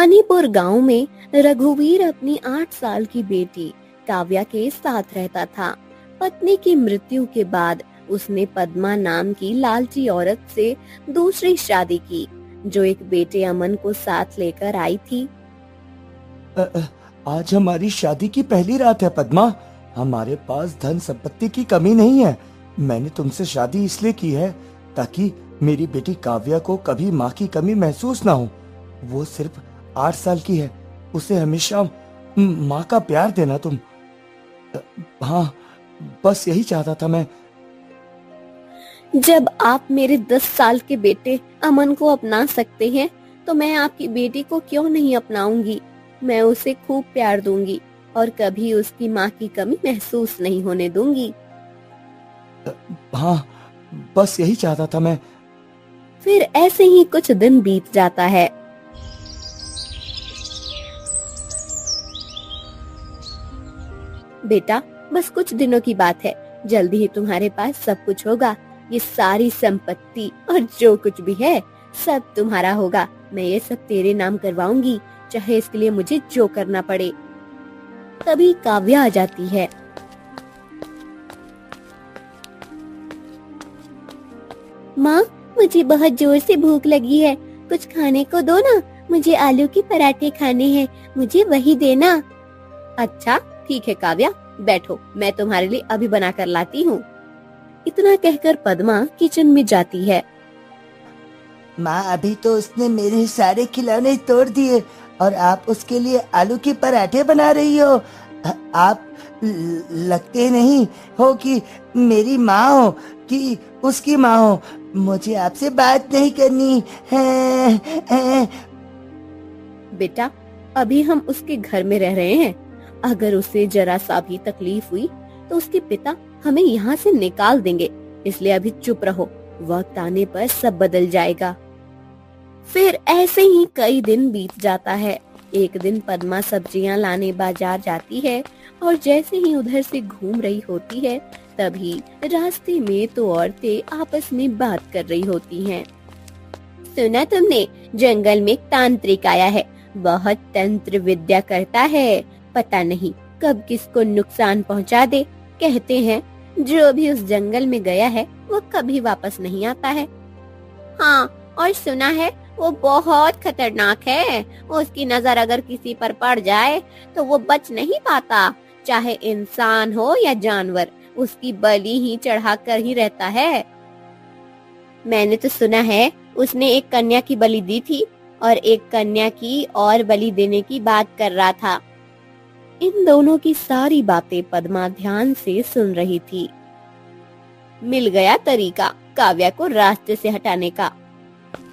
मणिपुर गांव में रघुवीर अपनी 8 साल की बेटी काव्या के साथ रहता था। पत्नी की मृत्यु के बाद उसने पद्मा नाम की लालची औरत से दूसरी शादी की, जो एक बेटे अमन को साथ लेकर आई थी। आज हमारी शादी की पहली रात है पद्मा। हमारे पास धन संपत्ति की कमी नहीं है। मैंने तुमसे शादी इसलिए की है ताकि मेरी बेटी काव्या को कभी माँ की कमी महसूस ना हो। वो सिर्फ 8 साल की है, उसे हमेशा माँ का प्यार देना तुम। हाँ, बस यही चाहता था मैं। जब आप मेरे 10 साल के बेटे अमन को अपना सकते हैं, तो मैं आपकी बेटी को क्यों नहीं अपनाऊंगी। मैं उसे खूब प्यार दूंगी और कभी उसकी माँ की कमी महसूस नहीं होने दूंगी। हाँ, बस यही चाहता था मैं। फिर ऐसे ही कुछ दिन बीत जाता है। बेटा, बस कुछ दिनों की बात है, जल्दी ही तुम्हारे पास सब कुछ होगा। ये सारी संपत्ति और जो कुछ भी है सब तुम्हारा होगा। मैं ये सब तेरे नाम करवाऊंगी, चाहे इसके लिए मुझे जो करना पड़े। तभी काव्या आ जाती है। माँ, मुझे बहुत जोर से भूख लगी है, कुछ खाने को दो ना। मुझे आलू के पराठे खाने हैं, मुझे वही देना। अच्छा ठीक है काव्या, बैठो, मैं तुम्हारे लिए अभी बना कर लाती हूँ। इतना कहकर पद्मा किचन में जाती है। माँ, अभी तो उसने मेरे सारे खिलौने तोड़ दिए और आप उसके लिए आलू के पराठे बना रही हो। आप लगते नहीं हो कि मेरी माँ हो कि उसकी माँ हो। मुझे आपसे बात नहीं करनी है। बेटा, अभी हम उसके घर में रह रहे हैं। अगर उसे जरा सा भी तकलीफ हुई तो उसके पिता हमें यहाँ से निकाल देंगे, इसलिए अभी चुप रहो। वक्त आने पर सब बदल जाएगा। फिर ऐसे ही कई दिन बीत जाता है। एक दिन पद्मा सब्जियां लाने बाजार जाती है और जैसे ही उधर से घूम रही होती है, तभी रास्ते में तो औरतें आपस में बात कर रही होती हैं। सुना तुमने, जंगल में एक तांत्रिक आया है, बहुत तंत्र विद्या करता है, पता नहीं कब किसको नुकसान पहुंचा दे। कहते हैं जो भी उस जंगल में गया है वो कभी वापस नहीं आता है। हाँ, और सुना है वो बहुत खतरनाक है। उसकी नजर अगर किसी पर पड़ जाए तो वो बच नहीं पाता, चाहे इंसान हो या जानवर, उसकी बलि ही चढ़ा कर ही रहता है। मैंने तो सुना है उसने एक कन्या की बलि दी थी और एक कन्या की और बलि देने की बात कर रहा था। इन दोनों की सारी बातें पद्मा ध्यान से सुन रही थी। मिल गया तरीका काव्या को रास्ते से हटाने का।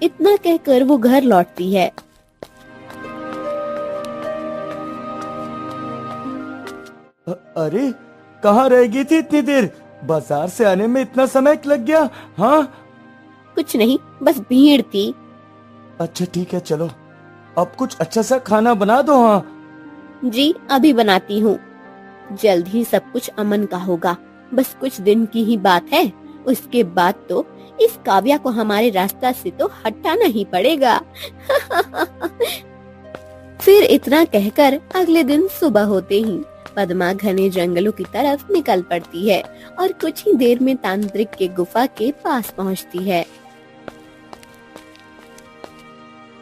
इतना कहकर वो घर लौटती है। अरे, कहाँ रह गई थी इतनी देर? बाजार से आने में इतना समय लग गया। हाँ, कुछ नहीं, बस भीड़ थी। अच्छा ठीक है, चलो अब कुछ अच्छा सा खाना बना दो। हाँ जी, अभी बनाती हूँ। जल्द ही सब कुछ अमन का होगा, बस कुछ दिन की ही बात है। उसके बाद तो इस काव्या को हमारे रास्ता से तो हटाना ही पड़ेगा। फिर इतना कहकर अगले दिन सुबह होते ही पद्मा घने जंगलों की तरफ निकल पड़ती है और कुछ ही देर में तांत्रिक के गुफा के पास पहुंचती है।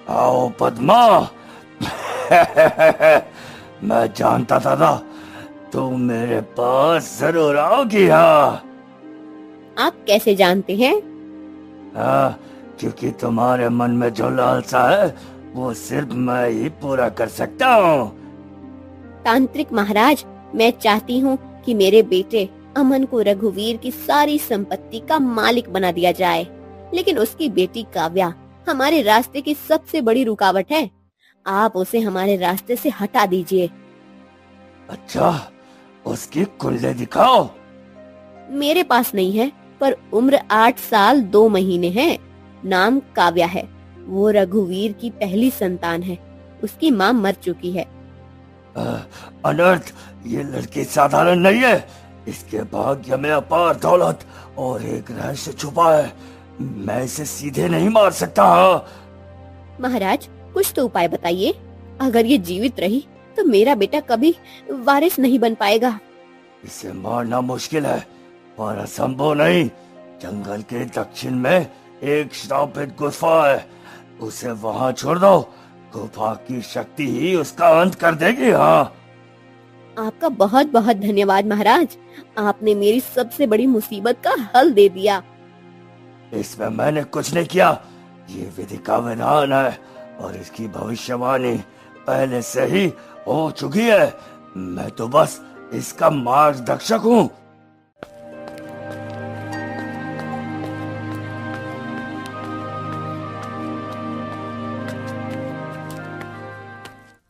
आओ पद्मा। मैं जानता था तुम मेरे पास जरूर आओगी। हाँ, आप कैसे जानते हैं? क्योंकि तुम्हारे मन में जो लालसा है वो सिर्फ मैं ही पूरा कर सकता हूँ। तांत्रिक महाराज, मैं चाहती हूँ कि मेरे बेटे अमन को रघुवीर की सारी संपत्ति का मालिक बना दिया जाए, लेकिन उसकी बेटी काव्या हमारे रास्ते की सबसे बड़ी रुकावट है। आप उसे हमारे रास्ते से हटा दीजिए। अच्छा, उसकी कुंडली दिखाओ। मेरे पास नहीं है, पर उम्र 8 साल 2 महीने है। नाम काव्या है। वो रघुवीर की पहली संतान है। उसकी माँ मर चुकी है। अनर्थ, ये लड़की साधारण नहीं है। इसके भाग्य में अपार दौलत और एक रहस्य छुपा है। मैं इसे सीधे नहीं मार सकता। महाराज, कुछ तो उपाय बताइए। अगर ये जीवित रही तो मेरा बेटा कभी वारिस नहीं बन पाएगा। इसे मारना मुश्किल है पर असंभव नहीं। जंगल के दक्षिण में एक श्रापित गुफा है, उसे वहां छोड़ दो। गुफा की शक्ति ही उसका अंत कर देगी। हाँ, आपका बहुत बहुत धन्यवाद महाराज, आपने मेरी सबसे बड़ी मुसीबत का हल दे दिया। इसमें मैंने कुछ नहीं किया, ये विधि का विधान है और इसकी भविष्यवाणी पहले से ही हो चुकी है। मैं तो बस इसका मार्गदर्शक हूँ।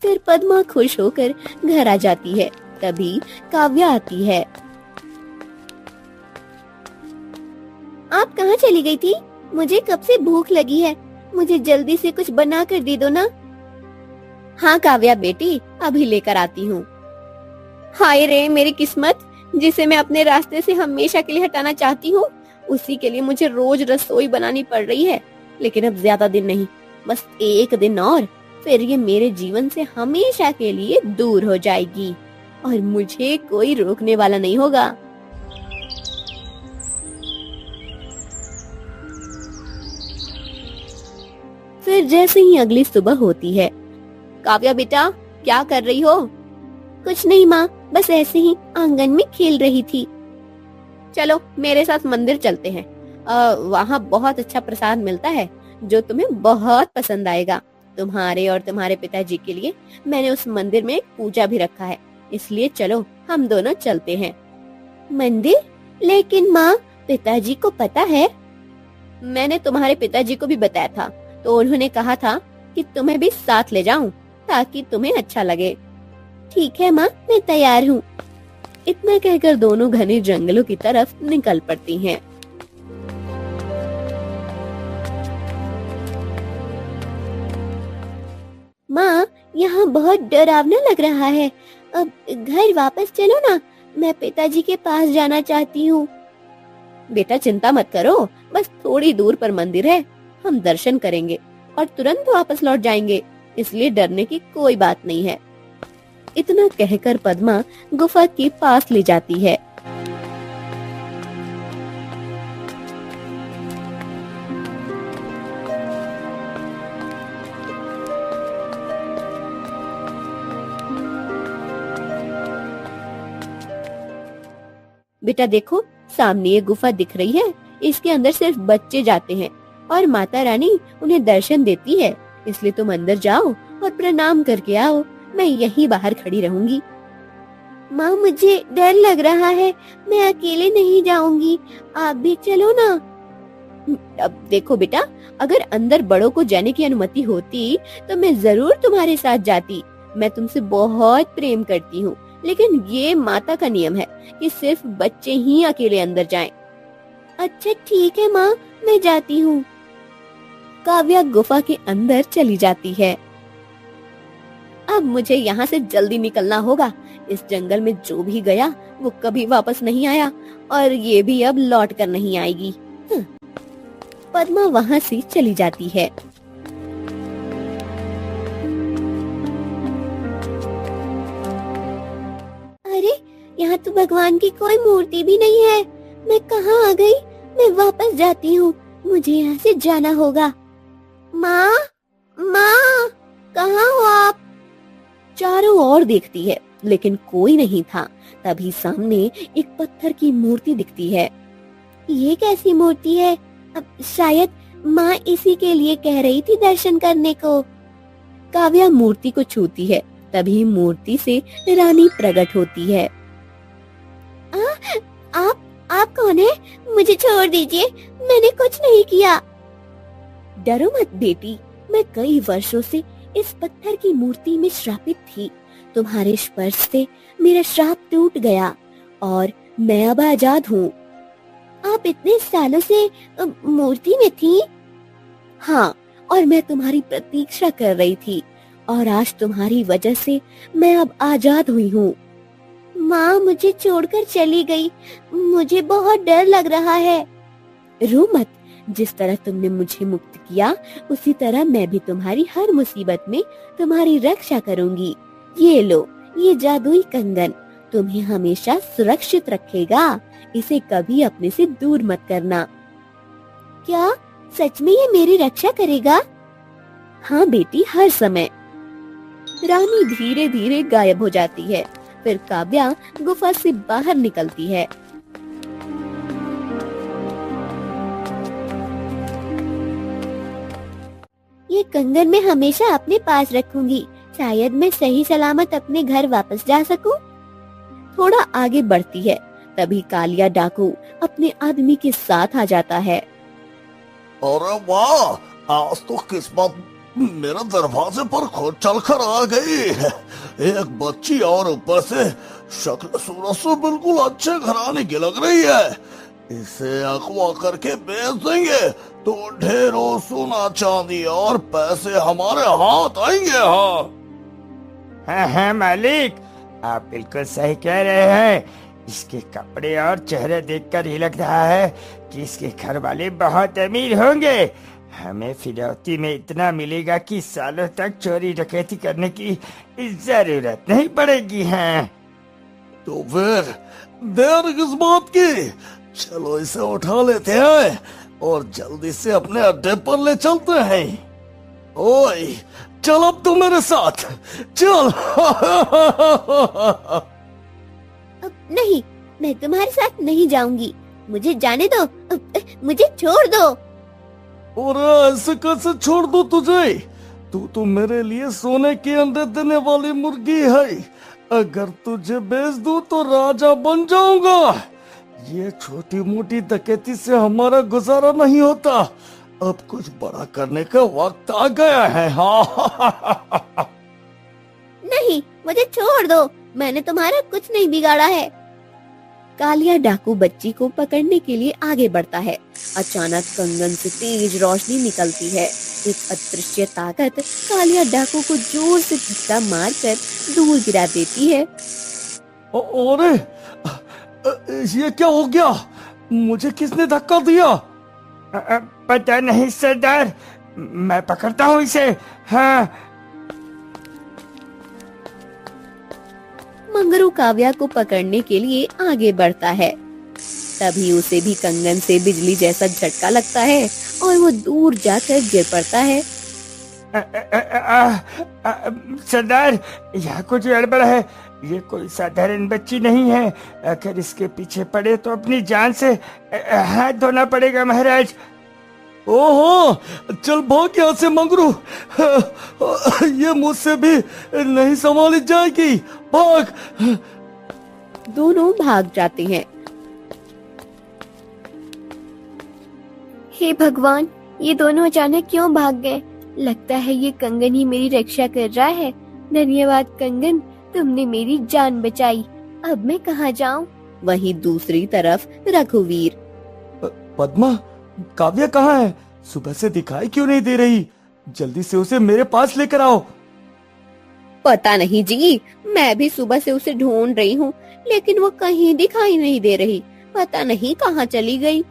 फिर पद्मा खुश होकर घर आ जाती है। तभी काव्या आती है। आप कहाँ चली गई थी? मुझे कब से भूख लगी है, मुझे जल्दी से कुछ बना कर दे दो ना। हाँ काव्या बेटी, अभी लेकर आती हूँ। हाय रे मेरी किस्मत, जिसे मैं अपने रास्ते से हमेशा के लिए हटाना चाहती हूँ, उसी के लिए मुझे रोज रसोई बनानी पड़ रही है। लेकिन अब ज्यादा दिन नहीं, बस एक दिन और, फिर ये मेरे जीवन से हमेशा के लिए दूर हो जाएगी और मुझे कोई रोकने वाला नहीं होगा। फिर जैसे ही अगली सुबह होती है। काव्या बेटा, क्या कर रही हो? कुछ नहीं माँ, बस ऐसे ही आंगन में खेल रही थी। चलो मेरे साथ मंदिर चलते हैं, वहाँ बहुत अच्छा प्रसाद मिलता है जो तुम्हें बहुत पसंद आएगा। तुम्हारे और तुम्हारे पिताजी के लिए मैंने उस मंदिर में एक पूजा भी रखा है, इसलिए चलो हम दोनों चलते हैं। मंदिर? लेकिन माँ, पिताजी को पता है? मैंने तुम्हारे पिताजी को भी बताया था, तो उन्होंने कहा था कि तुम्हें भी साथ ले जाऊं ताकि तुम्हें अच्छा लगे। ठीक है माँ, मैं तैयार हूँ। इतना कहकर दोनों घने जंगलों की तरफ निकल पड़ती हैं। माँ, यहाँ बहुत डरावना लग रहा है, अब घर वापस चलो ना, मैं पिताजी के पास जाना चाहती हूँ। बेटा चिंता मत करो, बस थोड़ी दूर पर मंदिर है, हम दर्शन करेंगे और तुरंत वापस लौट जाएंगे, इसलिए डरने की कोई बात नहीं है। इतना कहकर पद्मा गुफा के पास ले जाती है। बेटा देखो, सामने ये गुफा दिख रही है, इसके अंदर सिर्फ बच्चे जाते हैं और माता रानी उन्हें दर्शन देती है, इसलिए तुम अंदर जाओ और प्रणाम करके आओ, मैं यहीं बाहर खड़ी रहूंगी। माँ, मुझे डर लग रहा है, मैं अकेले नहीं जाऊंगी, आप भी चलो ना। अब देखो बेटा, अगर अंदर बड़ों को जाने की अनुमति होती तो मैं जरूर तुम्हारे साथ जाती। मैं तुमसे बहुत प्रेम करती हूँ, लेकिन ये माता का नियम है कि सिर्फ बच्चे ही अकेले अंदर जाएं। अच्छा ठीक है माँ, मैं जाती हूँ। काव्या गुफा के अंदर चली जाती है। अब मुझे यहाँ से जल्दी निकलना होगा, इस जंगल में जो भी गया वो कभी वापस नहीं आया और ये भी अब लौट कर नहीं आएगी। पद्मा वहाँ से चली जाती है। अरे, यहाँ तो भगवान की कोई मूर्ति भी नहीं है, मैं कहाँ आ गई? मैं वापस जाती हूँ, मुझे यहाँ से जाना होगा। माँ, माँ, कहाँ हो आप? चारों ओर देखती है लेकिन कोई नहीं था। तभी सामने एक पत्थर की मूर्ति दिखती है। ये कैसी मूर्ति है? अब शायद माँ इसी के लिए कह रही थी दर्शन करने को। काव्या मूर्ति को छूती है, तभी मूर्ति से रानी प्रकट होती है। आप कौन है? मुझे छोड़ दीजिए, मैंने कुछ नहीं किया। डरो मत बेटी, मैं कई वर्षों से इस पत्थर की मूर्ति में श्रापित थी। तुम्हारे स्पर्श से मेरा श्राप टूट गया और मैं अब आजाद हूँ। आप इतने सालों से मूर्ति में थी? हाँ, और मैं तुम्हारी प्रतीक्षा कर रही थी और आज तुम्हारी वजह से मैं अब आजाद हुई हूँ। माँ मुझे छोड़कर चली गई, मुझे बहुत डर लग रहा है। रो मत, जिस तरह तुमने मुझे मुक्त किया, उसी तरह मैं भी तुम्हारी हर मुसीबत में तुम्हारी रक्षा करूंगी। ये लो, ये जादुई कंगन तुम्हें हमेशा सुरक्षित रखेगा। इसे कभी अपने से दूर मत करना। क्या सच में ये मेरी रक्षा करेगा? हाँ बेटी, हर समय। रानी धीरे धीरे गायब हो जाती है। फिर काव्या गुफा से बाहर निकलती है। ये कंगन मैं हमेशा अपने पास रखूंगी। शायद मैं सही सलामत अपने घर वापस जा सकूं। थोड़ा आगे बढ़ती है, तभी कालिया डाकू अपने आदमी के साथ आ जाता है। अरे वाह, आज तो किस्मत मेरे दरवाजे पर खुद चलकर आ गई। एक बच्ची और ऊपर से शक्ल सूरत से बिल्कुल अच्छे घराने की लग रही है। इसे अगवा करके बेच देंगे तो ढेरों सोना चांदी और पैसे हमारे हाथ आएंगे। हाँ मालिक, आप बिल्कुल सही कह रहे हैं। इसके कपड़े और चेहरे देखकर ही लग रहा है कि इसके घर वाले बहुत अमीर होंगे। हमें फिरौती में इतना मिलेगा कि सालों तक चोरी डकैती करने की जरूरत नहीं पड़ेगी। हैं तो फिर देर किस बात की? चलो इसे उठा लेते हैं और जल्दी से अपने अड्डे पर ले चलते हैं। ओए चल, अब तू मेरे साथ चल। नहीं, मैं तुम्हारे साथ नहीं जाऊंगी। मुझे जाने दो, मुझे छोड़ दो। और ऐसे कैसे छोड़ दो तुझे? तू तो मेरे लिए सोने के अंडे देने वाली मुर्गी है। अगर तुझे बेच दूं तो राजा बन जाऊंगा। ये छोटी मोटी डकैती से हमारा गुजारा नहीं होता। अब कुछ बड़ा करने का वक्त आ गया है। हाँ नहीं, मुझे छोड़ दो। मैंने तुम्हारा कुछ नहीं बिगाड़ा है। कालिया डाकू बच्ची को पकड़ने के लिए आगे बढ़ता है। अचानक कंगन से तेज रोशनी निकलती है। एक अदृश्य ताकत कालिया डाकू को जोर से धक्का मारकर दूर गिरा देती है। अरे ये क्या हो गया? मुझे किसने धक्का दिया? पता नहीं सरदार, मैं पकड़ता हूँ इसे। हाँ। मंगरू काव्या को पकड़ने के लिए आगे बढ़ता है। तभी उसे भी कंगन से बिजली जैसा झटका लगता है और वो दूर जाकर गिर पड़ता है। सरदार, यहाँ कुछ गड़बड़ है। ये कोई साधारण बच्ची नहीं है। अगर इसके पीछे पड़े तो अपनी जान से हाथ धोना पड़ेगा महाराज। ओहो, चल भाग यहाँ से मंगरू। ये मुझसे भी नहीं संभाली जाएगी। भाग। दोनों भाग जाते हैं। हे भगवान, ये दोनों अचानक क्यों भाग गए? लगता है ये कंगन ही मेरी रक्षा कर रहा है। धन्यवाद कंगन, तुमने मेरी जान बचाई। अब मैं कहाँ जाऊँ? वहीं दूसरी तरफ रघुवीर। पद्मा, काव्या कहाँ है? सुबह से दिखाई क्यों नहीं दे रही? जल्दी से उसे मेरे पास लेकर आओ। पता नहीं जी, मैं भी सुबह से उसे ढूंढ रही हूँ, लेकिन वो कहीं दिखाई नहीं दे रही। पता नहीं कहाँ चली गई।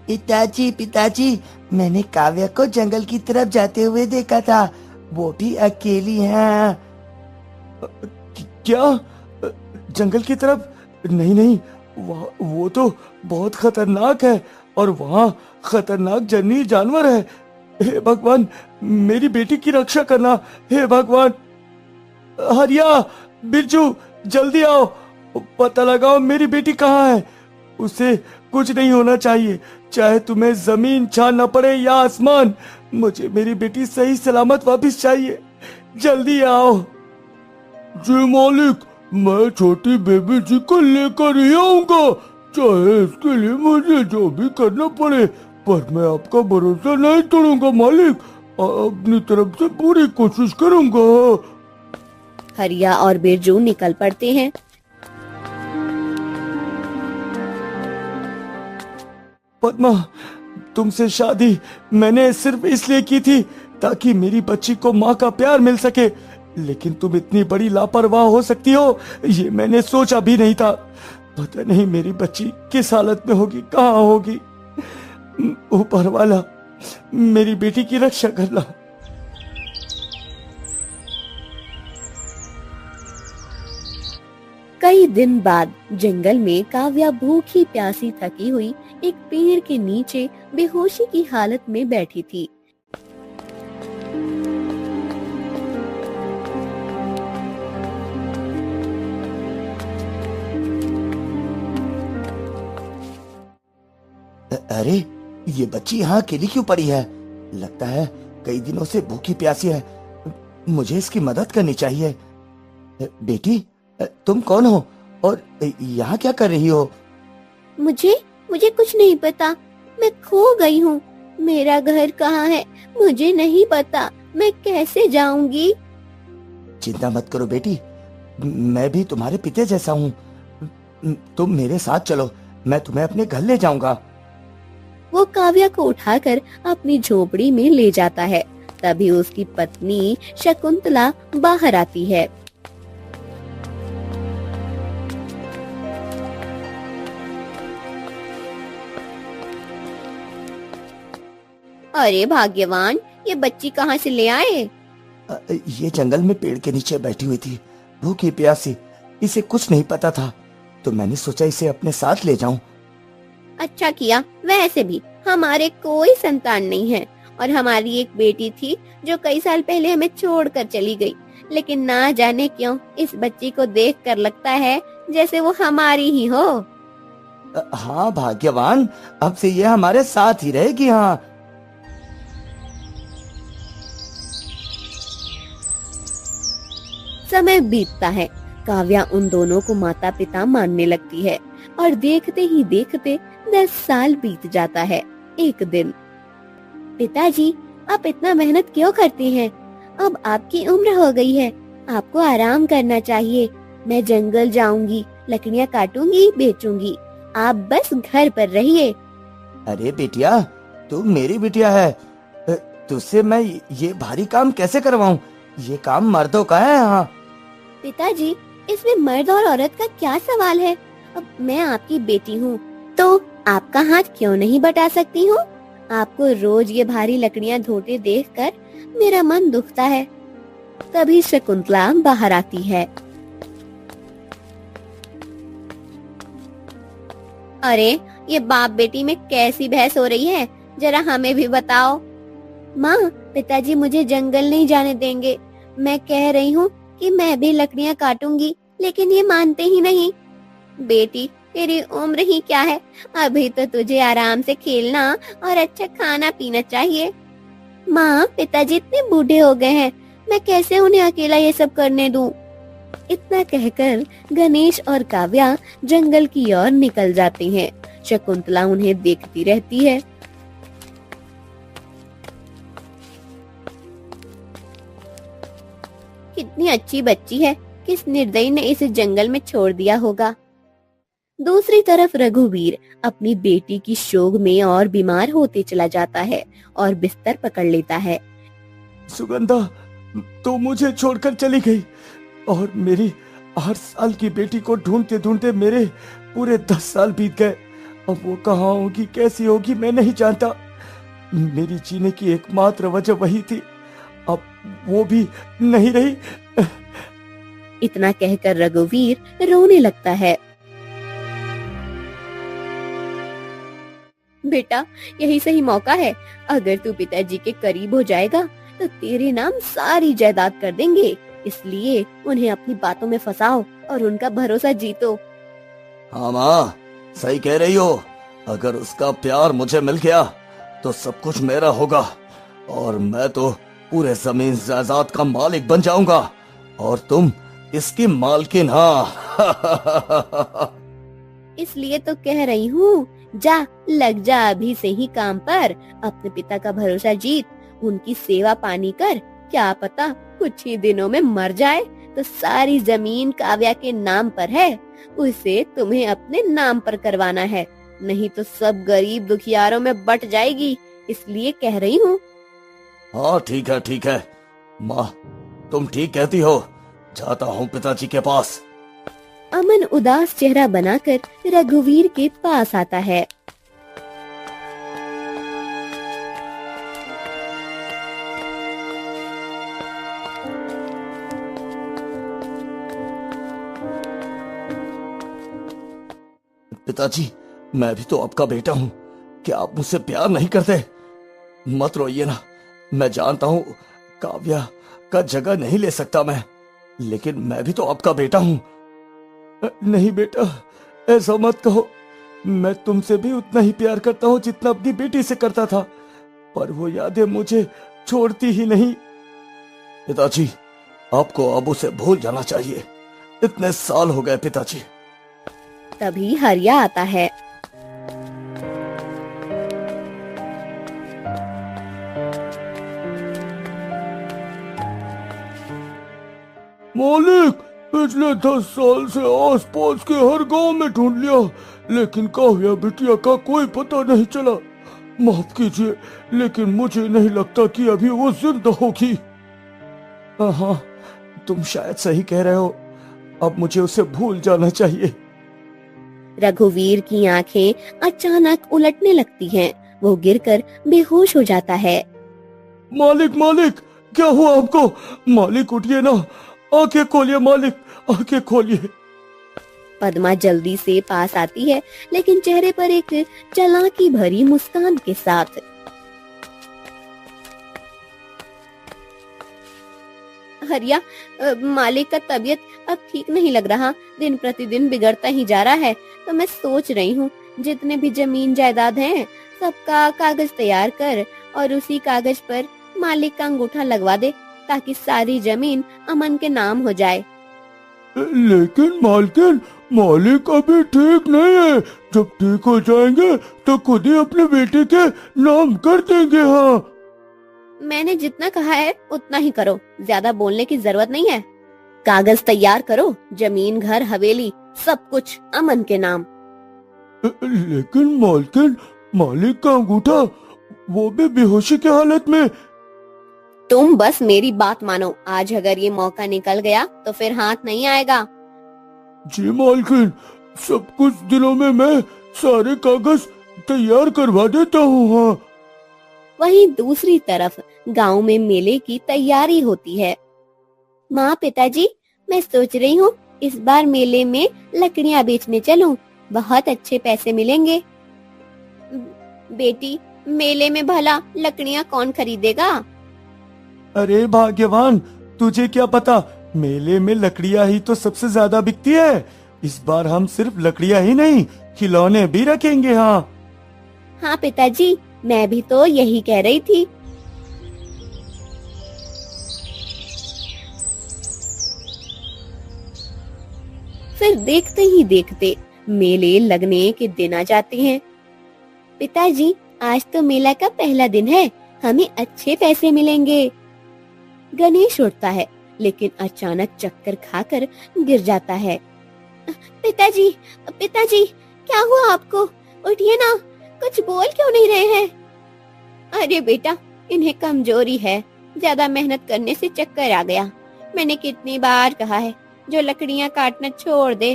पिताजी पिताजी, मैंने काव्या को जंगल की तरफ जाते हुए देखा था। वो भी अकेली है। क्या? जंगल की तरफ? नहीं नहीं, वो तो बहुत खतरनाक है और वहाँ खतरनाक जंगली जानवर है। हे भगवान, मेरी बेटी की रक्षा करना। हे भगवान। हरिया, बिरजू, जल्दी आओ, पता लगाओ मेरी बेटी कहाँ है। उसे कुछ नहीं होना चाहिए, चाहे तुम्हें जमीन छानना पड़े या आसमान। मुझे मेरी बेटी सही सलामत वापस चाहिए। जल्दी आओ। जी मालिक, मैं छोटी बेबी जी को लेकर ही आऊंगा, चाहे इसके लिए मुझे जो भी करना पड़े। पर मैं आपका भरोसा नहीं तोड़ूंगा मालिक, अपनी तरफ से पूरी कोशिश करूंगा। हरिया और बिरजू निकल पड़ते हैं। पद्मा, तुमसे शादी मैंने सिर्फ इसलिए की थी ताकि मेरी बच्ची को माँ का प्यार मिल सके। लेकिन तुम इतनी बड़ी लापरवाह हो सकती हो, ये मैंने सोचा भी नहीं था। पता नहीं मेरी बच्ची किस हालत में होगी, कहाँ होगी। ऊपर वाला मेरी बेटी की रक्षा करना। कई दिन बाद जंगल में काव्या भूखी प्यासी थकी हुई एक पेड़ के नीचे बेहोशी की हालत में बैठी थी। अरे ये बच्ची यहाँ अकेली क्यों पड़ी है? लगता है कई दिनों से भूखी प्यासी है। मुझे इसकी मदद करनी चाहिए। बेटी, तुम कौन हो और यहाँ क्या कर रही हो? मुझे कुछ नहीं पता। मैं खो गई हूँ। मेरा घर कहाँ है मुझे नहीं पता। मैं कैसे जाऊंगी? चिंता मत करो बेटी, मैं भी तुम्हारे पिता जैसा हूँ। तुम मेरे साथ चलो, मैं तुम्हें अपने घर ले जाऊंगा। वो काव्या को उठाकर अपनी झोपड़ी में ले जाता है। तभी उसकी पत्नी शकुंतला बाहर आती है। अरे भाग्यवान, ये बच्ची कहाँ से ले आए? ये जंगल में पेड़ के नीचे बैठी हुई थी, भूखी प्यासी। इसे कुछ नहीं पता था, तो मैंने सोचा इसे अपने साथ ले जाऊं। अच्छा किया। वैसे भी हमारे कोई संतान नहीं है और हमारी एक बेटी थी जो कई साल पहले हमें छोड़कर चली गई। लेकिन ना जाने क्यों इस बच्ची को देखकर लगता है जैसे वो हमारी ही हो। हाँ भाग्यवान, अब से ये हमारे साथ ही रहेगी। हाँ। समय बीतता है। काव्या उन दोनों को माता पिता मानने लगती है और देखते ही देखते 10 साल बीत जाता है। एक दिन, पिताजी, आप इतना मेहनत क्यों करते हैं? अब आपकी उम्र हो गई है, आपको आराम करना चाहिए। मैं जंगल जाऊंगी, लकड़ियाँ काटूंगी, बेचूंगी। आप बस घर पर रहिए। अरे बेटिया, तू मेरी बिटिया है, तुझसे मैं ये भारी काम कैसे करवाऊं? ये काम मर्दों का है। हाँ पिताजी, इसमें मर्द और औरत का क्या सवाल है? अब मैं आपकी बेटी हूँ, तो आपका हाथ क्यों नहीं बटा सकती हूँ? आपको रोज ये भारी लकड़ियाँ ढोते देखकर मेरा मन दुखता है। तभी शकुंतला बाहर आती है। अरे, ये बाप बेटी में कैसी बहस हो रही है? जरा हमें भी बताओ। माँ, पिताजी मुझे जंगल नहीं जाने देंगे। मैं कह रही हूँ कि मैं भी लकड़ियाँ काटूंगी, लेकिन ये मानते ही नहीं। बेटी, तेरी उम्र ही क्या है? अभी तो तुझे आराम से खेलना और अच्छा खाना पीना चाहिए। माँ, पिताजी इतने बूढ़े हो गए हैं, मैं कैसे उन्हें अकेला ये सब करने दूँ? इतना कहकर गणेश और काव्या जंगल की ओर निकल जाते हैं। शकुंतला उन्हें देखती रहती है। कितनी अच्छी बच्ची है, किस निर्दयी ने इसे जंगल में छोड़ दिया होगा। दूसरी तरफ रघुवीर अपनी बेटी की शोक में और बीमार होते चला जाता है और बिस्तर पकड़ लेता है। सुगंधा तो मुझे छोड़कर चली गई और मेरी 8 साल की बेटी को ढूंढते ढूंढते मेरे पूरे 10 साल बीत गए। अब वो कहाँ होगी, कैसी होगी, मैं नहीं जानता। मेरी जीने की एकमात्र वजह वही थी, अब वो भी नहीं रही। इतना कहकर रघुवीर रोने लगता है। बेटा, यही सही मौका है। अगर तू पिताजी के करीब हो जाएगा तो तेरे नाम सारी जायदाद कर देंगे। इसलिए उन्हें अपनी बातों में फंसाओ और उनका भरोसा जीतो। हाँ माँ, सही कह रही हो। अगर उसका प्यार मुझे मिल गया तो सब कुछ मेरा होगा और मैं तो पूरे जमीन जायदाद का मालिक बन जाऊंगा और तुम इसकी मालकिन। हाँ। इसलिए तो कह रही हूँ, जा, लग जा अभी से ही काम पर। अपने पिता का भरोसा जीत, उनकी सेवा पानी कर। क्या पता कुछ ही दिनों में मर जाए तो सारी जमीन काव्या के नाम पर है, उसे तुम्हें अपने नाम पर करवाना है, नहीं तो सब गरीब दुखियारों में बट जाएगी। इसलिए कह रही हूँ। हाँ ठीक है माँ, तुम ठीक कहती हो, जाता हूँ पिताजी के पास। अमन उदास चेहरा बनाकर रघुवीर के पास आता है। पिताजी, मैं भी तो आपका बेटा हूँ, क्या आप मुझसे प्यार नहीं करते? मत रोइए ना, मैं जानता हूँ काव्या का जगह नहीं ले सकता मैं, लेकिन मैं भी तो आपका बेटा हूँ। नहीं बेटा, ऐसा मत कहो। मैं तुमसे भी उतना ही प्यार करता हूँ जितना अपनी बेटी से करता था, पर वो यादें मुझे छोड़ती ही नहीं। पिताजी, आपको अब उसे भूल जाना चाहिए, इतने साल हो गए पिताजी। तभी हरिया आता है। मालिक, पिछले 10 साल से आसपास के हर गांव में ढूंढ लिया, लेकिन काव्या बिटिया का कोई पता नहीं चला। माफ कीजिए, लेकिन मुझे नहीं लगता कि अभी वो जिंदा होगी। हाँ, तुम शायद सही कह रहे हो। अब मुझे उसे भूल जाना चाहिए। रघुवीर की आंखें अचानक उलटने लगती हैं। वो गिरकर बेहोश हो जाता है। मालिक, मालिक, क्या हुआ आपको? मालिक उठिए ना, आंखें खोलिए मालिक, आंखें खोलिए। पद्मा जल्दी से पास आती है, लेकिन चेहरे पर एक चालाकी भरी मुस्कान के साथ। हरिया, मालिक का तबीयत अब ठीक नहीं लग रहा, दिन प्रतिदिन बिगड़ता ही जा रहा है। तो मैं सोच रही हूँ जितने भी जमीन जायदाद हैं, सबका कागज तैयार कर और उसी कागज पर मालिक का अंगूठा लगवा दे, ताकि सारी जमीन अमन के नाम हो जाए। लेकिन मालकिन, मालिक अभी ठीक नहीं है। जब ठीक हो जाएंगे तो खुद ही अपने बेटे के नाम कर देंगे। हाँ, मैंने जितना कहा है उतना ही करो, ज्यादा बोलने की जरूरत नहीं है। कागज तैयार करो, जमीन, घर, हवेली, सब कुछ अमन के नाम। लेकिन मालकिन, मालिक का अंगूठा, वो भी बेहोशी की हालत में। तुम बस मेरी बात मानो, आज अगर ये मौका निकल गया तो फिर हाथ नहीं आएगा। जी मालकिन, सब कुछ दिनों में मैं सारे कागज तैयार करवा देता हूँ। हाँ। वहीं दूसरी तरफ गांव में मेले की तैयारी होती है। माँ, पिताजी, मैं सोच रही हूँ इस बार मेले में लकड़ियाँ बेचने चलूं, बहुत अच्छे पैसे मिलेंगे। बेटी, मेले में भला लकड़ियाँ कौन खरीदेगा? अरे भाग्यवान, तुझे क्या पता, मेले में लकड़ियाँ ही तो सबसे ज्यादा बिकती है। इस बार हम सिर्फ लकड़ियाँ ही नहीं, खिलौने भी रखेंगे। हाँ हाँ पिताजी, मैं भी तो यही कह रही थी। फिर देखते ही देखते मेले लगने के दिन आ जाते हैं। पिताजी, आज तो मेला का पहला दिन है, हमें अच्छे पैसे मिलेंगे। गणेश उठता है, लेकिन अचानक चक्कर खाकर गिर जाता है। पिताजी, पिताजी, क्या हुआ आपको? उठिए ना, कुछ बोल क्यों नहीं रहे हैं? अरे बेटा, इन्हें कमजोरी है, ज्यादा मेहनत करने से चक्कर आ गया। मैंने कितनी बार कहा है जो लकड़ियां काटना छोड़ दे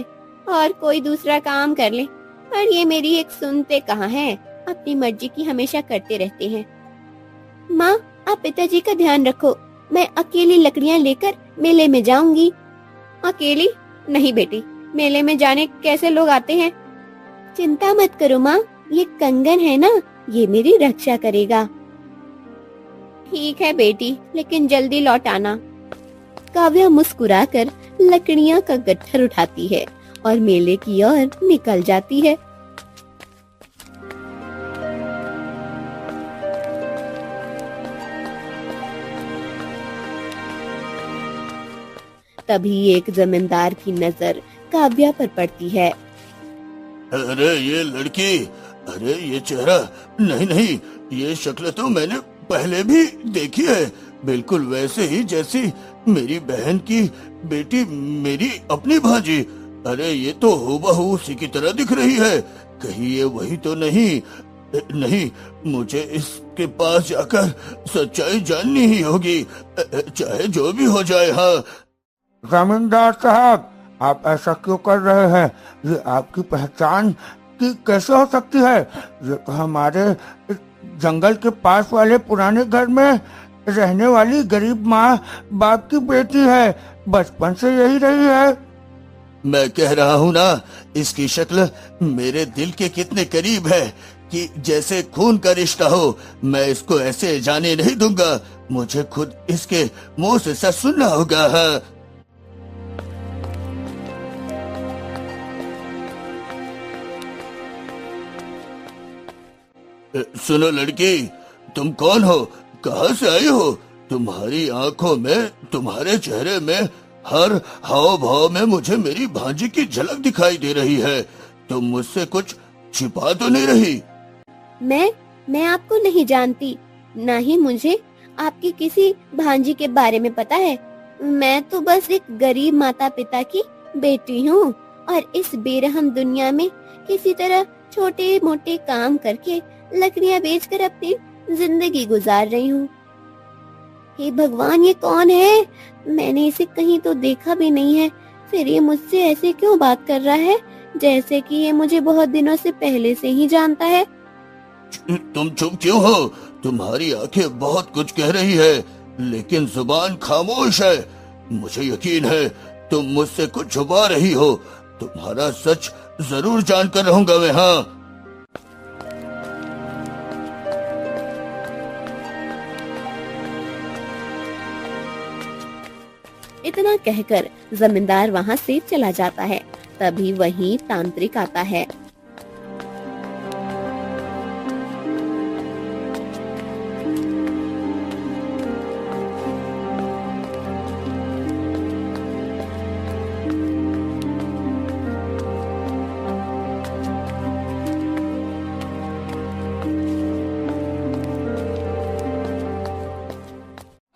और कोई दूसरा काम कर ले, पर ये मेरी एक सुनते कहाँ है, अपनी मर्जी की हमेशा करते रहते हैं। माँ, आप पिताजी का ध्यान रखो, मैं अकेली लकड़ियां लेकर मेले में जाऊंगी। अकेली? नहीं बेटी, मेले में जाने कैसे लोग आते हैं? चिंता मत करो माँ, ये कंगन है ना, ये मेरी रक्षा करेगा। ठीक है बेटी, लेकिन जल्दी लौट आना। काव्या मुस्कुराकर लकड़ियां का गट्ठर उठाती है और मेले की ओर निकल जाती है। तभी एक जमींदार की नजर काव्या पर पड़ती है। अरे ये लड़की, अरे ये चेहरा, नहीं नहीं, ये शक्ल तो मैंने पहले भी देखी है, बिल्कुल वैसे ही जैसी मेरी बहन की बेटी, मेरी अपनी भांजी। अरे ये तो हूबहू उसी की तरह दिख रही है, कहीं ये वही तो नहीं? नहीं, मुझे इसके पास जाकर सच्चाई जाननी ही होगी, चाहे जो भी हो जाए। हाँ जमींदार साहब, आप ऐसा क्यों कर रहे हैं? ये आपकी पहचान की कैसे हो सकती है? ये तो हमारे जंगल के पास वाले पुराने घर में रहने वाली गरीब माँ बाप की बेटी है, बचपन से यही रही है। मैं कह रहा हूँ ना, इसकी शक्ल मेरे दिल के कितने करीब है कि जैसे खून का रिश्ता हो। मैं इसको ऐसे जाने नहीं दूंगा, मुझे खुद इसके मुंह से सच सुनना होगा। हाँ सुनो लड़की, तुम कौन हो, कहाँ से आई हो? तुम्हारी आंखों में, तुम्हारे चेहरे में, हर हाव भाव में मुझे मेरी भांजी की झलक दिखाई दे रही है। तुम मुझसे कुछ छिपा तो नहीं रही? मैं आपको नहीं जानती, ना ही मुझे आपकी किसी भांजी के बारे में पता है। मैं तो बस एक गरीब माता पिता की बेटी हूँ और इस बेरहम दुनिया में किसी तरह छोटे मोटे काम करके लकड़ियाँ बेचकर अपनी जिंदगी गुजार रही हूँ। हे भगवान, ये कौन है? मैंने इसे कहीं तो देखा भी नहीं है, फिर ये मुझसे ऐसे क्यों बात कर रहा है जैसे कि ये मुझे बहुत दिनों से पहले से ही जानता है। तुम चुप क्यों हो? तुम्हारी आंखें बहुत कुछ कह रही है, लेकिन जुबान खामोश है। मुझे यकीन है तुम मुझसे कुछ छुपा रही हो। तुम्हारा सच जरूर जानकर रहूंगा मैं। हाँ इतना कहकर जमींदार वहाँ से चला जाता है। तभी वहीं तांत्रिक आता है।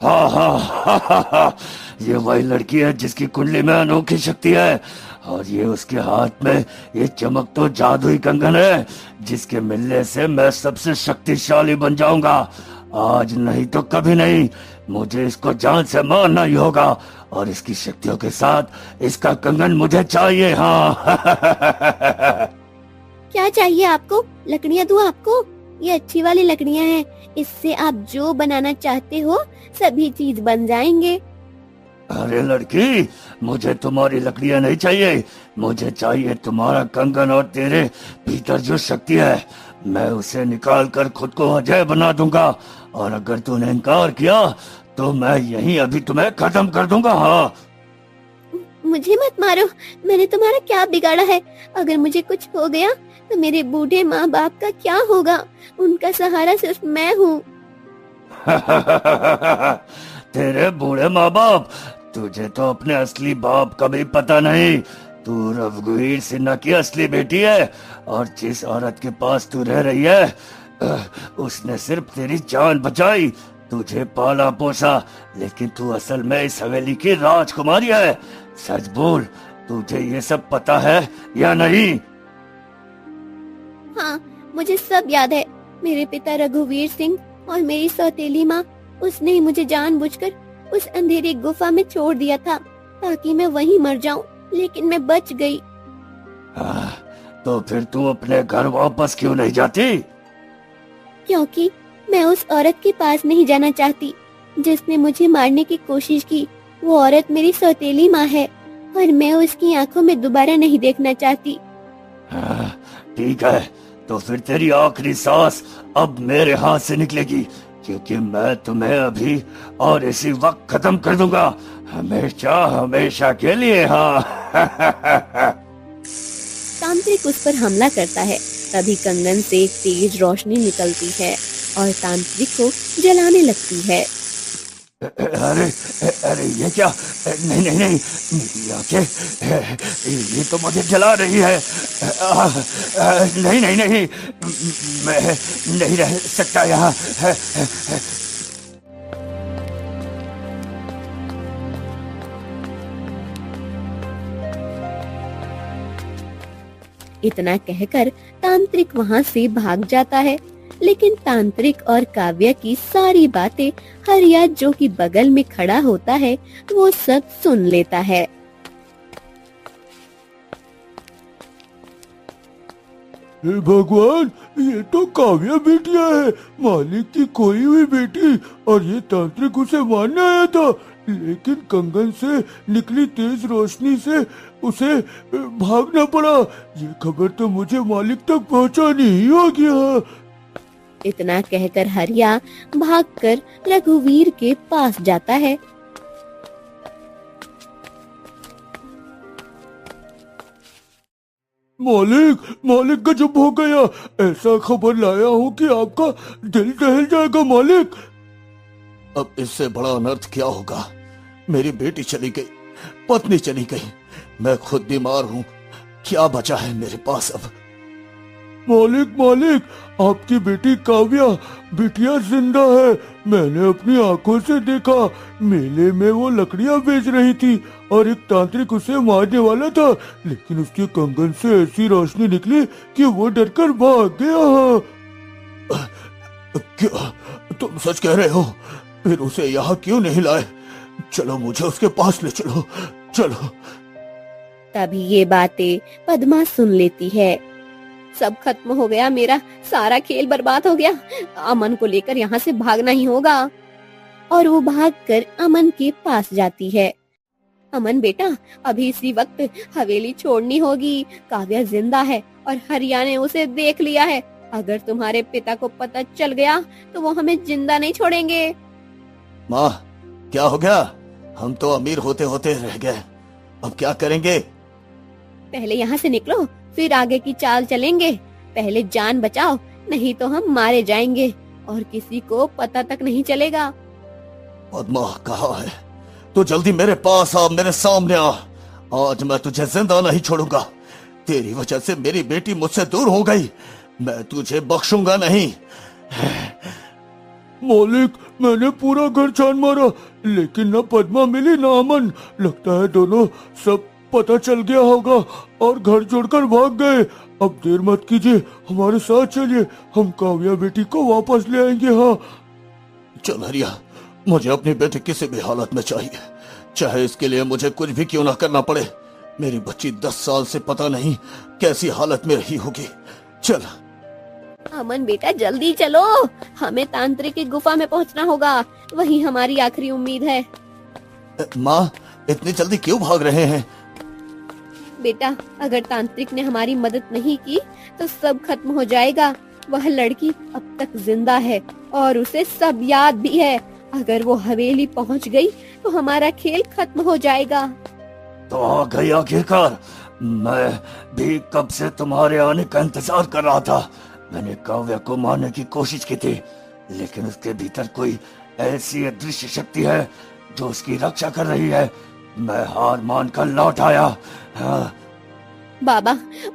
हाँ, ये वही लड़की है जिसकी कुंडली में अनोखी शक्ति है, और ये उसके हाथ में ये चमक तो जादुई कंगन है जिसके मिलने से मैं सबसे शक्तिशाली बन जाऊंगा। आज नहीं तो कभी नहीं, मुझे इसको जान से मारना ही होगा, और इसकी शक्तियों के साथ इसका कंगन मुझे चाहिए। हाँ क्या चाहिए आपको? लकड़ियाँ दूँ आपको? ये अच्छी वाली लकड़ियाँ हैं, इससे आप जो बनाना चाहते हो सभी चीज बन जाएंगे। अरे लड़की, मुझे तुम्हारी लकड़ियाँ नहीं चाहिए, मुझे चाहिए तुम्हारा कंगन और तेरे भीतर जो शक्ति है। मैं उसे निकाल कर खुद को अजय बना दूंगा, और अगर तूने इनकार किया तो मैं यहीं अभी तुम्हें खत्म कर दूंगा। हाँ मुझे मत मारो, मैंने तुम्हारा क्या बिगाड़ा है? अगर मुझे कुछ हो गया तो मेरे बूढ़े माँ बाप का क्या होगा? उनका सहारा सिर्फ मैं हूँ। तेरे बूढ़े माँ बाप? तुझे तो अपने असली बाप का भी पता नहीं। तू रघुवीर सिन्हा की असली बेटी है, और जिस औरत के पास तू रह रही है उसने सिर्फ तेरी जान बचाई, तुझे पाला पोसा, लेकिन तू असल में इस हवेली की राजकुमारी है। सच बोल, तुझे ये सब पता है या नहीं? हाँ, मुझे सब याद है। मेरे पिता रघुवीर सिंह और मेरी सौतेली माँ, उसने ही मुझे जानबूझकर उस अंधेरी गुफा में छोड़ दिया था ताकि मैं वहीं मर जाऊं, लेकिन मैं बच गई। तो फिर तू अपने घर वापस क्यों नहीं जाती? क्योंकि मैं उस औरत के पास नहीं जाना चाहती जिसने मुझे मारने की कोशिश की। वो औरत मेरी सौतेली माँ है और मैं उसकी आंखों में दोबारा नहीं देखना चाहती। ठीक है, तो फिर तेरी आखिरी सांस अब मेरे हाथ से निकलेगी, क्योंकि मैं तुम्हें अभी और इसी वक्त खत्म कर दूंगा, हमेशा हमेशा के लिए। हाँ तांत्रिक उस पर हमला करता है। तभी कंगन से एक तेज रोशनी निकलती है और तांत्रिक को जलाने लगती है। अरे अरे ये क्या? नहीं नहीं नहीं, मेरी आंखें, ये तो मुझे जला रही है। नहीं नहीं नहीं, मैं नहीं रह सकता यहाँ। इतना कहकर तांत्रिक वहाँ से भाग जाता है, लेकिन तांत्रिक और काव्या की सारी बातें हरिया जो कि बगल में खड़ा होता है वो सब सुन लेता है। हे भगवान, ये तो काव्या बेटिया है, मालिक की खोई हुई बेटी, और ये तांत्रिक उसे मारने आया था, लेकिन कंगन से निकली तेज रोशनी से उसे भागना पड़ा। ये खबर तो मुझे मालिक तक पहुंचानी ही होगी। इतना कहकर हरिया भागकर रघुवीर के पास जाता है। मालिक गजब हो गया, ऐसा खबर लाया हूँ कि आपका दिल दहल जाएगा मालिक। अब इससे बड़ा अनर्थ क्या होगा? मेरी बेटी चली गई, पत्नी चली गई, मैं खुद बीमार हूँ, क्या बचा है मेरे पास अब? मालिक, आपकी बेटी काव्या बिटिया जिंदा है। मैंने अपनी आंखों से देखा, मेले में वो लकड़ियां बेच रही थी और एक तांत्रिक उसे मारने वाला था, लेकिन उसके कंगन से ऐसी रोशनी निकली कि वो डरकर भाग गया। क्या तुम सच कह रहे हो? फिर उसे यहाँ क्यों नहीं लाए? चलो मुझे उसके पास ले चलो, चलो। तभी ये बातें पद्मा सुन लेती है। सब खत्म हो गया, मेरा सारा खेल बर्बाद हो गया। अमन को लेकर यहाँ से भागना ही होगा। और वो भागकर अमन के पास जाती है। अमन बेटा, अभी इसी वक्त हवेली छोड़नी होगी। काव्या जिंदा है और हरिया ने उसे देख लिया है। अगर तुम्हारे पिता को पता चल गया तो वो हमें जिंदा नहीं छोड़ेंगे। माँ, क्या हो गया? हम तो अमीर होते होते रह गए, अब क्या करेंगे? पहले यहाँ से निकलो, फिर आगे की चाल चलेंगे। पहले जान बचाओ, नहीं तो हम मारे जाएंगे और किसी को पता तक नहीं चलेगा। पद्मा कहाँ है? तो जल्दी मेरे पास आ, मेरे सामने आ। आज मैं तुझे जिंदा नहीं छोड़ूंगा। तेरी वजह से मेरी बेटी मुझसे दूर हो गई, मैं तुझे बख्शूंगा नहीं। मालिक, मैंने पूरा घर छान मारा, लेकिन न पद्मा मिली न अमन। लगता है दोनों सब पता चल गया होगा और घर छोड़कर भाग गए। अब देर मत कीजिए, हमारे साथ चलिए, हम काव्या बेटी को वापस ले आएंगे। हाँ चल हरिया, मुझे अपनी बेटी किसी भी हालत में चाहिए, चाहे इसके लिए मुझे कुछ भी क्यों ना करना पड़े। मेरी बच्ची 10 साल से पता नहीं कैसी हालत में रही होगी। चल अमन बेटा, जल्दी चलो, हमें तांत्रिक की गुफा में पहुंचना होगा, वही हमारी आखिरी उम्मीद है। माँ, इतनी जल्दी क्यों भाग रहे हैं? बेटा, अगर तांत्रिक ने हमारी मदद नहीं की तो सब खत्म हो जाएगा। वह लड़की अब तक जिंदा है और उसे सब याद भी है। अगर वो हवेली पहुंच गई तो हमारा खेल खत्म हो जाएगा। तो आ गई आखिरकार। मैं भी कब से तुम्हारे आने का इंतजार कर रहा था। मैंने काव्या को मारने की कोशिश की थी, लेकिन उसके भीतर कोई ऐसी अदृश्य शक्ति है जो उसकी रक्षा कर रही है। मैं हार मान कर लौट आया। हाँ। बाबा,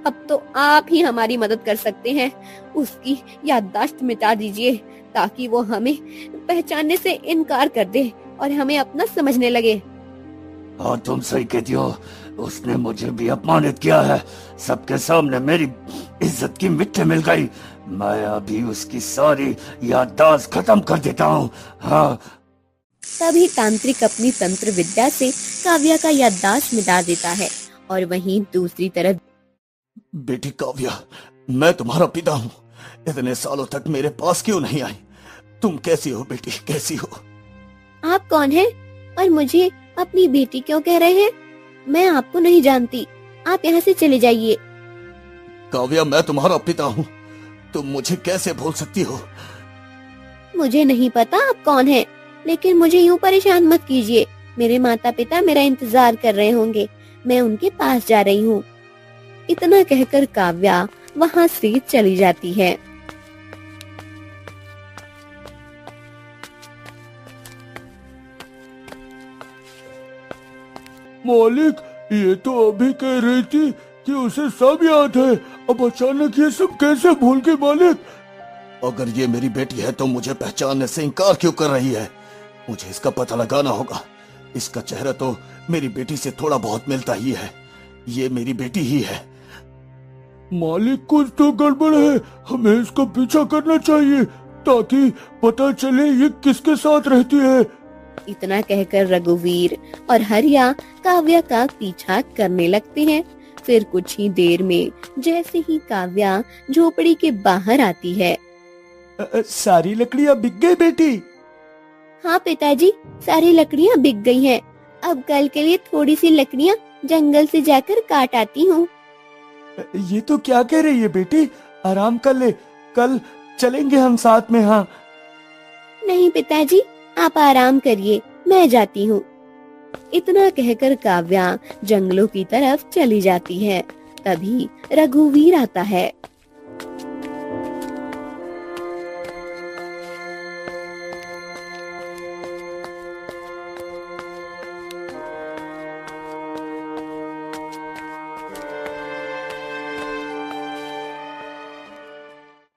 अब तो आप ही हमारी मदद कर सकते हैं। उसकी याददाश्त मिटा दीजिए ताकि वो हमें पहचानने से इनकार कर दे और हमें अपना समझने लगे। हाँ, तुम सही कहती हो, उसने मुझे भी अपमानित किया है। सबके सामने मेरी इज्जत की मिट्टी मिल गई। मैं अभी उसकी सारी याददाश्त खत्म कर देता हूँ। हाँ। तभी तांत्रिक अपनी तंत्र विद्या से काव्या का याददाश्त मिटा देता है और वहीं दूसरी तरफ बेटी काव्या, मैं तुम्हारा पिता हूँ। इतने सालों तक मेरे पास क्यों नहीं आई? तुम कैसी हो बेटी, कैसी हो? आप कौन हैं और मुझे अपनी बेटी क्यों कह रहे हैं? मैं आपको नहीं जानती, आप यहाँ से चले जाइए। काव्या, मैं तुम्हारा पिता हूँ, तुम मुझे कैसे भूल सकती हो? मुझे नहीं पता आप कौन हैं, लेकिन मुझे यूँ परेशान मत कीजिए। मेरे माता पिता मेरा इंतजार कर रहे होंगे, मैं उनके पास जा रही हूँ। इतना कहकर काव्या वहाँ से चली जाती है। मालिक, ये तो अभी कह रही थी कि उसे सब याद है, अब अचानक ये सब कैसे भूल गई मालिक? अगर ये मेरी बेटी है तो मुझे पहचानने से इनकार क्यों कर रही है? मुझे इसका पता लगाना होगा। इसका चेहरा तो मेरी बेटी से थोड़ा बहुत मिलता ही है। ये मेरी बेटी ही है। मालिक कुछ तो गड़बड़ है, हमें इसका पीछा करना चाहिए ताकि पता चले ये किसके साथ रहती है। इतना कहकर रघुवीर और हरिया काव्या का पीछा करने लगते हैं। फिर कुछ ही देर में जैसे ही काव्या झोपड़ी के बाहर आती है। सारी लकड़ियाँ बिक गई बेटी? हाँ पिताजी, सारी लकड़ियाँ बिक गई हैं। अब कल के लिए थोड़ी सी लकड़ियाँ जंगल से जाकर काट आती हूँ। ये तो क्या कह रही है बेटी? आराम कर ले, कल चलेंगे हम साथ में। हाँ नहीं पिताजी, आप आराम करिए, मैं जाती हूँ। इतना कहकर काव्या जंगलों की तरफ चली जाती है। तभी रघुवीर आता है।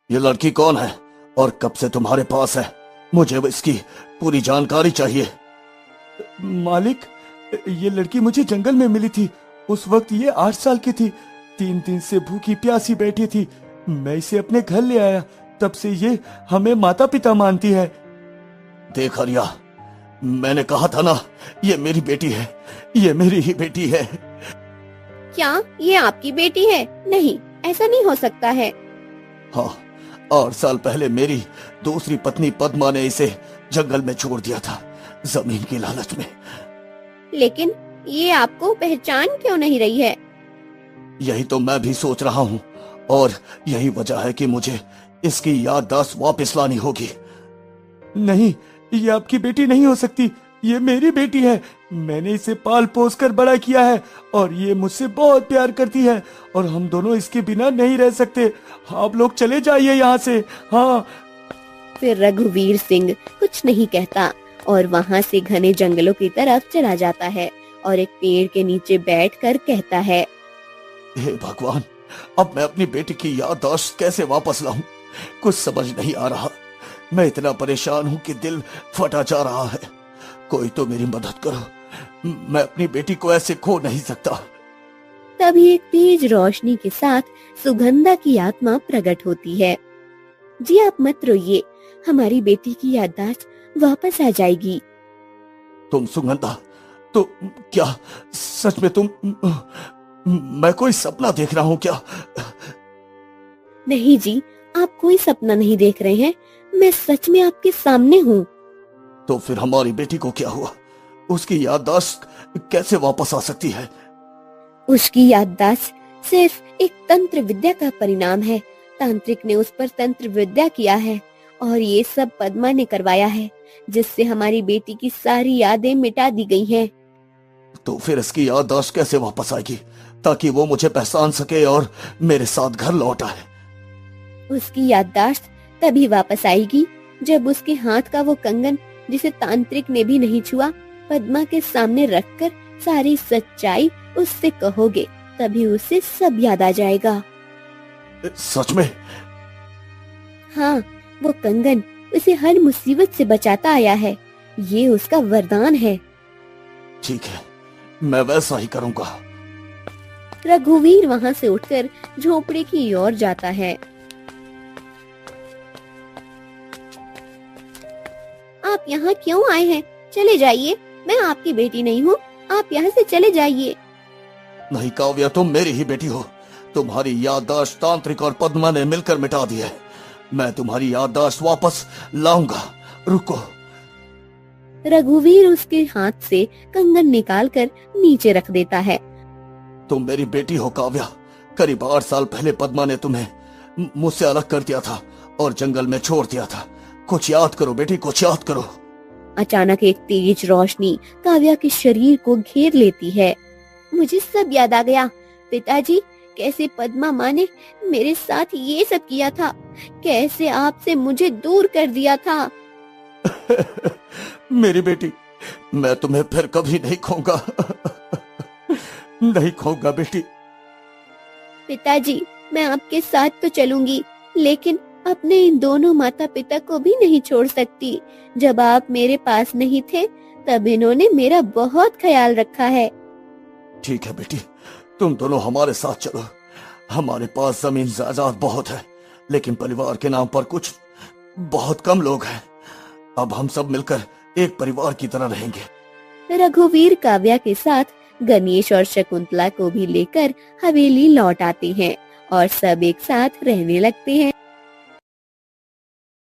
ये लड़की कौन है और कब से तुम्हारे पास है? मुझे इसकी पूरी जानकारी चाहिए। मालिक, ये लड़की मुझे जंगल में मिली थी। उस वक्त ये 8 साल की थी। 3 दिन से भूखी प्यासी बैठी थी। मैं इसे अपने घर ले आया, तब से ये हमें माता पिता मानती है। देख हरिया, मैंने कहा था ना, ये मेरी बेटी है, ये मेरी ही बेटी है। क्या ये आपकी बेटी है? नहीं, ऐसा नहीं हो सकता है। हाँ, 8 साल पहले मेरी दूसरी पत्नी पद्मा ने इसे जंगल में छोड़ दिया था, जमीन की लालच में। लेकिन ये आपको पहचान क्यों नहीं रही है? यही तो मैं भी सोच रहा हूँ, और यही वजह है कि मुझे इसकी याददाश्त वापस लानी होगी। नहीं, ये आपकी बेटी नहीं हो सकती। ये मेरी बेटी है। मैंने इसे पाल पोस कर बड़ा किया है और ये मुझसे बहुत प्यार करती है, और हम दोनों इसके बिना नहीं रह सकते। आप लोग चले जाइए यहाँ से। हाँ। फिर रघुवीर सिंह कुछ नहीं कहता और वहाँ से घने जंगलों की तरफ चला जाता है और एक पेड़ के नीचे बैठकर कहता है, हे भगवान, अब मैं अपनी बेटी की याददाश्त कैसे वापस लाऊं? कुछ समझ नहीं आ रहा। मैं इतना परेशान हूँ कि दिल फटा जा रहा है। कोई तो मेरी मदद करो। मैं अपनी बेटी को ऐसे खो नहीं सकता। तभी एक तेज रोशनी के साथ सुगंधा की आत्मा प्रकट होती है। जी आप मत रोइए, हमारी बेटी की याददाश्त वापस आ जाएगी। तुम सुगंधा, तो क्या सच में तुम? मैं कोई सपना देख रहा हूँ क्या? नहीं जी, आप कोई सपना नहीं देख रहे हैं, मैं सच में आपके सामने हूँ। तो फिर हमारी बेटी को क्या हुआ? उसकी याददाश्त कैसे वापस आ सकती है? उसकी याददाश्त सिर्फ एक तंत्र विद्या का परिणाम है। तांत्रिक ने उस पर तंत्र विद्या किया है और ये सब पद्मा ने करवाया है, जिससे हमारी बेटी की सारी यादें मिटा दी गई हैं। तो फिर इसकी याददाश्त कैसे वापस आएगी ताकि वो मुझे पहचान सके और मेरे साथ घर लौट आए? उसकी याददाश्त तभी वापस आएगी जब उसके हाथ का वो कंगन, जिसे तांत्रिक ने भी नहीं छुआ, पद्मा के सामने रखकर सारी सच्चाई उससे कहोगे, तभी उसे सब याद आ जाएगा। सच में? हाँ, वो कंगन उसे हर मुसीबत से बचाता आया है। ये उसका वरदान है। ठीक है, मैं वैसा ही करूँगा। रघुवीर वहाँ से उठकर झोपड़ी की ओर जाता है। आप यहाँ क्यों आए हैं? चले जाइए, मैं आपकी बेटी नहीं हूँ। आप यहाँ से चले जाइए। नहीं काव्या, तुम मेरी ही बेटी हो। तुम्हारी याददाश्त तांत्रिक और पद्मा ने मिलकर मिटा दी है। मैं तुम्हारी याददाश्त वापस लाऊंगा, रुको। रघुवीर उसके हाथ से कंगन निकालकर नीचे रख देता है। तुम मेरी बेटी हो काव्या। करीब 8 साल पहले पद्मा ने तुम्हें मुझसे अलग कर दिया था और जंगल में छोड़ दिया था। कुछ याद करो बेटी, कुछ याद करो। अचानक एक तेज रोशनी काव्या के शरीर को घेर लेती है। मुझे सब याद आ गया। पिताजी, कैसे पद्मा माँ ने मेरे साथ ये सब किया था, कैसे आपसे मुझे दूर कर दिया था। मेरी बेटी, मैं तुम्हें फिर कभी नहीं खोऊंगा। नहीं खोऊंगा बेटी। पिताजी, मैं आपके साथ तो चलूंगी, लेकिन अपने इन दोनों माता पिता को भी नहीं छोड़ सकती। जब आप मेरे पास नहीं थे, तब इन्होंने मेरा बहुत ख्याल रखा है। ठीक है बेटी, तुम दोनों हमारे साथ चलो। हमारे पास जमीन जायदाद बहुत है, लेकिन परिवार के नाम पर कुछ बहुत कम लोग हैं। अब हम सब मिलकर एक परिवार की तरह रहेंगे। रघुवीर काव्या के साथ गणेश और शकुंतला को भी लेकर हवेली लौट आते हैं और सब एक साथ रहने लगते हैं।